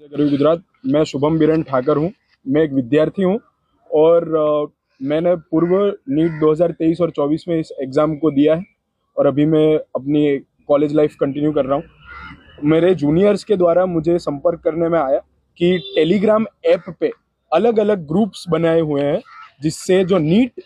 करी गुजरात। मैं शुभम बीरेन ठाकर हूँ। मैं एक विद्यार्थी हूँ और मैंने पूर्व नीट 2023 और 24 में इस एग्ज़ाम को दिया है और अभी मैं अपनी कॉलेज लाइफ कंटिन्यू कर रहा हूँ। मेरे जूनियर्स के द्वारा मुझे संपर्क करने में आया कि टेलीग्राम ऐप पे अलग अलग ग्रुप्स बनाए हुए हैं जिससे जो नीट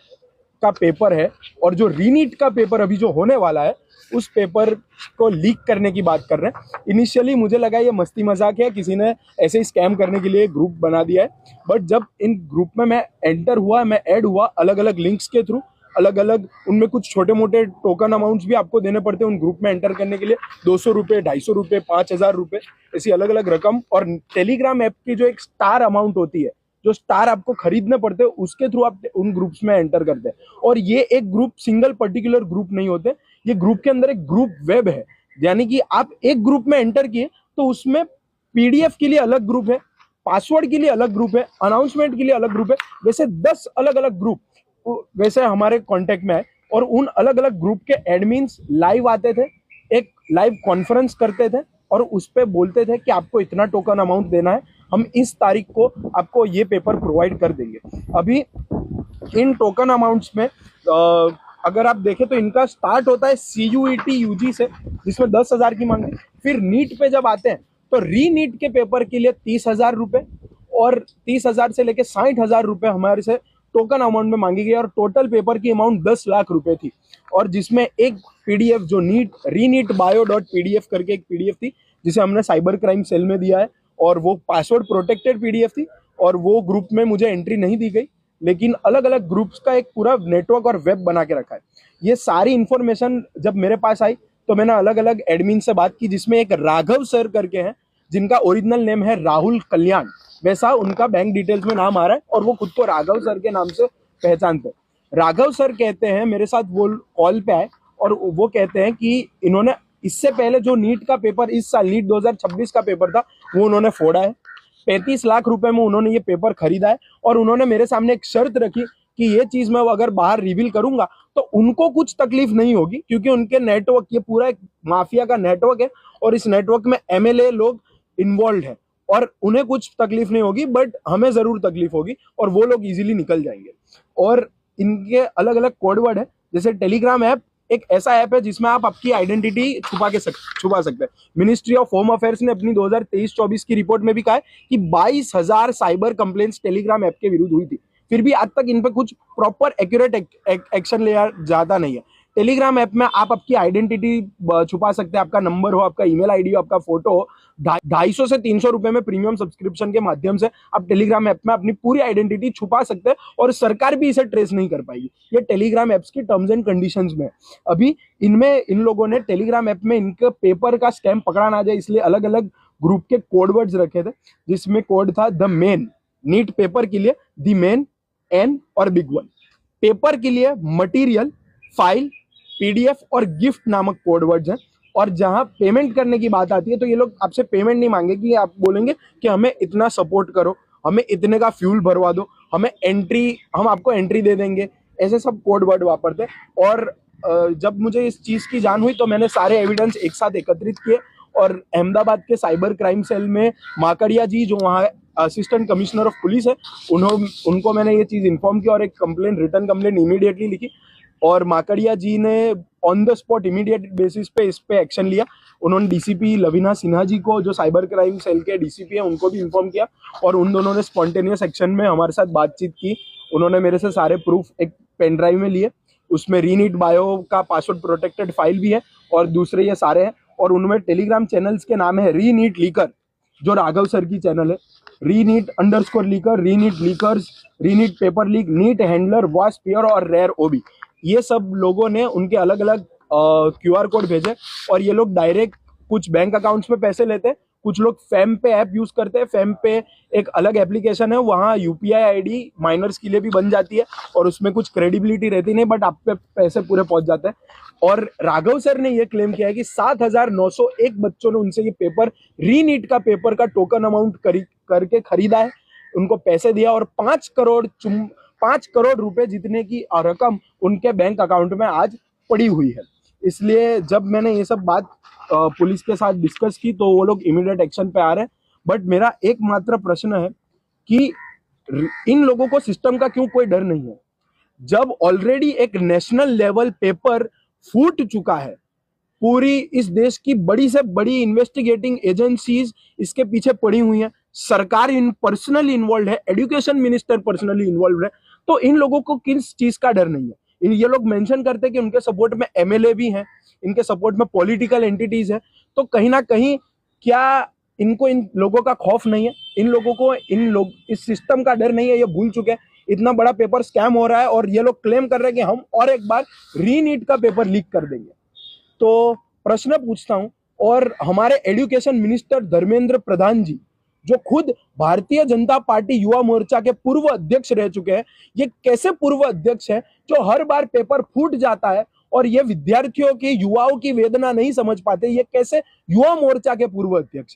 का पेपर है और जो रीनीट का पेपर अभी जो होने वाला है उस पेपर को लीक करने की बात कर रहे हैं। इनिशियली मुझे लगा ये मस्ती मजाक है, किसी ने ऐसे ही स्कैम करने के लिए ग्रुप बना दिया है। बट जब इन ग्रुप में मैं एंटर हुआ, मैं ऐड हुआ अलग अलग लिंक्स के थ्रू, अलग अलग उनमें कुछ छोटे मोटे टोकन अमाउंट्स भी आपको देने पड़ते हैं उन ग्रुप में एंटर करने के लिए। 200 रुपये, 250 रुपये, 5000 रुपये, ऐसी अलग अलग रकम। और टेलीग्राम ऐप की जो एक स्टार अमाउंट होती है, जो स्टार आपको खरीदने पड़ते हैं, उसके थ्रू आप उन ग्रुप्स में एंटर करते हैं। और ये एक ग्रुप सिंगल पर्टिकुलर ग्रुप नहीं होते, ये ग्रुप के अंदर एक ग्रुप वेब है। यानी कि आप एक ग्रुप में एंटर किए तो उसमें पीडीएफ के लिए अलग ग्रुप है, पासवर्ड के लिए अलग ग्रुप है, अनाउंसमेंट के लिए अलग ग्रुप है। वैसे 10 अलग अलग ग्रुप वैसे हमारे कांटेक्ट में है और उन अलग अलग ग्रुप के एडमिन्स लाइव आते थे, एक लाइव कॉन्फ्रेंस करते थे और उस पे बोलते थे कि आपको इतना टोकन अमाउंट देना है, हम इस तारीख को आपको ये पेपर प्रोवाइड कर देंगे। अभी इन टोकन अमाउंट्स में अगर आप देखें तो इनका स्टार्ट होता है CUET UG से, जिसमें 10,000 की मांग है। फिर नीट पे जब आते हैं तो री नीट के पेपर के लिए 30,000 रुपये और 30,000 से लेकर 60,000 रुपये हमारे से टोकन अमाउंट में मांगी गई और टोटल पेपर की अमाउंट 10 लाख रुपए थी। और जिसमें एक पीडीएफ जो रीनीट.bio.pdf करके एक पीडीएफ थी जिसे हमने साइबर क्राइम सेल में दिया है और वो पासवर्ड प्रोटेक्टेड पीडीएफ थी और वो ग्रुप में मुझे एंट्री नहीं दी गई, लेकिन अलग अलग ग्रुप्स का एक पूरा नेटवर्क और वेब बना के रखा है। ये सारी इंफॉर्मेशन जब मेरे पास आई तो मैंने अलग अलग एडमिन से बात की, जिसमें एक राघव सर करके हैं जिनका ओरिजिनल नेम है राहुल कल्याण, वैसा उनका बैंक डिटेल्स में नाम आ रहा है और वो खुद को राघव सर के नाम से पहचानते हैं। राघव सर कहते हैं मेरे साथ वो कॉल पे आए और वो कहते हैं कि इन्होंने इससे पहले जो नीट का पेपर, इस साल नीट 2026 का पेपर था, वो उन्होंने फोड़ा है। 35 लाख रुपए में उन्होंने ये पेपर खरीदा है और उन्होंने मेरे सामने एक शर्त रखी कि ये चीज मैं अगर बाहर रिवील करूंगा तो उनको कुछ तकलीफ नहीं होगी, क्योंकि उनके नेटवर्क, ये पूरा एक माफिया का नेटवर्क है और इस नेटवर्क में MLA लोग इन्वॉल्व है और उन्हें कुछ तकलीफ नहीं होगी, बट हमें जरूर तकलीफ होगी और वो लोग इजीली निकल जाएंगे। और इनके अलग अलग कोडवर्ड है, जैसे टेलीग्राम ऐप एक ऐसा ऐप है जिसमें आप आपकी आइडेंटिटी छुपा सकते हैं। मिनिस्ट्री ऑफ होम अफेयर्स ने अपनी 2023-24 की रिपोर्ट में भी कहा है कि 22,000 साइबर कंप्लेंट्स टेलीग्राम ऐप के विरुद्ध हुई थी, फिर भी आज तक इन पे कुछ प्रॉपर एक्यूरेट एक्शन लिया जाता नहीं है। टेलीग्राम ऐप में आप आपकी आइडेंटिटी छुपा सकते हैं, आपका नंबर हो, आपका ईमेल आईडी हो, आपका फोटो हो। 250 से 300 रुपए में प्रीमियम सब्सक्रिप्शन के माध्यम से आप टेलीग्राम ऐप में अपनी पूरी आइडेंटिटी छुपा सकते हैं और सरकार भी इसे ट्रेस नहीं कर पाएगी। ये टेलीग्राम ऐप्स की टर्म्स एंड कंडीशंस में। अभी इनमें इन लोगों ने टेलीग्राम ऐप में इनके पेपर का स्कैम पकड़ा ना जाए इसलिए अलग अलग ग्रुप के कोड वर्ड्स रखे थे, जिसमें कोड था द मेन, नीट पेपर के लिए द मेन, N और बिग वन, पेपर के लिए मटीरियल, फाइल, PDF और गिफ्ट नामक कोड वर्ड्स हैं। और जहां पेमेंट करने की बात आती है तो ये लोग आपसे पेमेंट नहीं मांगेंगे, आप बोलेंगे कि हमें इतना सपोर्ट करो, हमें इतने का फ्यूल भरवा दो, हमें एंट्री, हम आपको एंट्री दे देंगे, ऐसे सब कोड वर्ड वापरते। और जब मुझे इस चीज की जान हुई तो मैंने सारे एविडेंस एक साथ एकत्रित किए और अहमदाबाद के साइबर क्राइम सेल में माकड़िया जी, जो वहाँ असिस्टेंट कमिश्नर ऑफ पुलिस है, उनको मैंने ये चीज इन्फॉर्म किया और एक कंप्लेंट, रिटर्न कंप्लेंट इमीडिएटली लिखी और माकड़िया जी ने on the spot immediate basis पे इस पे एक्शन लिया। उन्होंने DCP लवीना सिन्हा जी को, जो साइबर क्राइम सेल के DCP हैं, उनको भी इन्फॉर्म किया और उन दोनों ने स्पॉन्टेनियस एक्शन में हमारे साथ बातचीत की। उन्होंने मेरे से सारे प्रूफ एक पेन ड्राइव में लिए, उसमें रीनीट बायो का पासवर्ड प्रोटेक्टेड फाइल भी है और दूसरे ये सारे हैं। और उनमें टेलीग्राम चैनल्स के नाम है रीनीट लीकर, जो राघव सर की चैनल है, re NEET leaker, re NEET leakers, re NEET paper leak, NEET handler, वॉस पियर और रेयर OB। ये सब लोगों ने उनके अलग अलग QR कोड भेजे और ये लोग डायरेक्ट कुछ बैंक अकाउंट्स में पैसे लेते हैं, कुछ लोग फैम पे ऐप यूज करते हैं। फैम पे एक अलग एप्लीकेशन है, वहाँ UPI ID माइनर्स के लिए भी बन जाती है और उसमें कुछ क्रेडिबिलिटी रहती नहीं, बट आप पे पैसे पूरे पहुंच जाते हैं। और राघव सर ने यह क्लेम किया है कि 7,901 बच्चों ने उनसे ये पेपर, रीनीट का पेपर का टोकन अमाउंट करके खरीदा है, उनको पैसे दिया और 5 करोड़ रुपए जितने की रकम उनके बैंक अकाउंट में आज पड़ी हुई है। इसलिए जब मैंने ये सब बात पुलिस के साथ डिस्कस की तो वो लोग इमीडिएट एक्शन पे आ रहे हैं। बट मेरा एकमात्र प्रश्न है कि इन लोगों को सिस्टम का क्यों कोई डर नहीं है, जब ऑलरेडी एक नेशनल लेवल पेपर फूट चुका है, पूरी इस देश की बड़ी से बड़ी इन्वेस्टिगेटिंग एजेंसीज इसके पीछे पड़ी हुई हैं, सरकार इन पर्सनली इन्वॉल्व है, एजुकेशन मिनिस्टर पर्सनली इन्वॉल्व है, तो इन लोगों को किस चीज का डर नहीं है। ये लोग मेंशन करते हैं कि उनके सपोर्ट में एमएलए भी हैं, इनके सपोर्ट में पॉलिटिकल एंटिटीज है, तो कहीं ना कहीं क्या इनको इन लोगों का खौफ नहीं है? इन लोगों को इस सिस्टम का डर नहीं है? ये भूल चुके हैं इतना बड़ा पेपर स्कैम हो रहा है और ये लोग क्लेम कर रहे हैं कि हम और एक बार रीनीट का पेपर लीक कर देंगे। तो प्रश्न पूछता हूं, और हमारे एजुकेशन मिनिस्टर धर्मेंद्र प्रधान जी, जो खुद भारतीय जनता पार्टी युवा मोर्चा के पूर्व अध्यक्ष रह चुके हैं, ये कैसे पूर्व अध्यक्ष है जो हर बार पेपर फूट जाता है और ये विद्यार्थियों की, युवाओं की वेदना नहीं समझ पाते? ये कैसे युवा मोर्चा के पूर्व अध्यक्ष है?